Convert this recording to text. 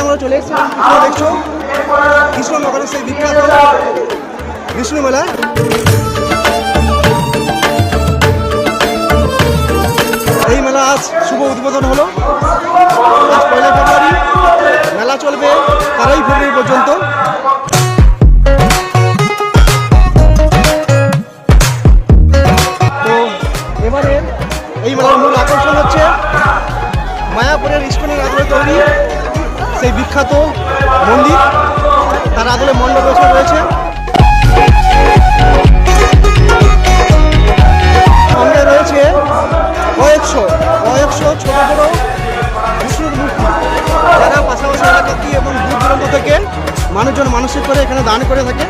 আমরা চলে এসেছি, দেখছো কৃষ্ণনগরের সেই বিখ্যাত বিষ্ণু মেলা। এই মেলা আজ শুভ উদ্বোধন হলো। আজ 1 ফেব্রুয়ারি, মেলা চলবে 12 ফেব্রুয়ারি পর্যন্ত। তো এবারে এই মেলার মূল আকর্ষণ হচ্ছে মায়াপুরের ইস্কনের আদলে তৈরি সেই বিখ্যাত মন্দির, তার আদলে মণ্ডপ রয়েছে। সঙ্গে রয়েছে কয়েকশো ছোট বড় বিষ্ণুর মূর্তি, যারা পাশাপাশি এলাকা এবং দূর দূরান্ত থেকে মানুষজন মানসিক করে এখানে দান করে থাকে।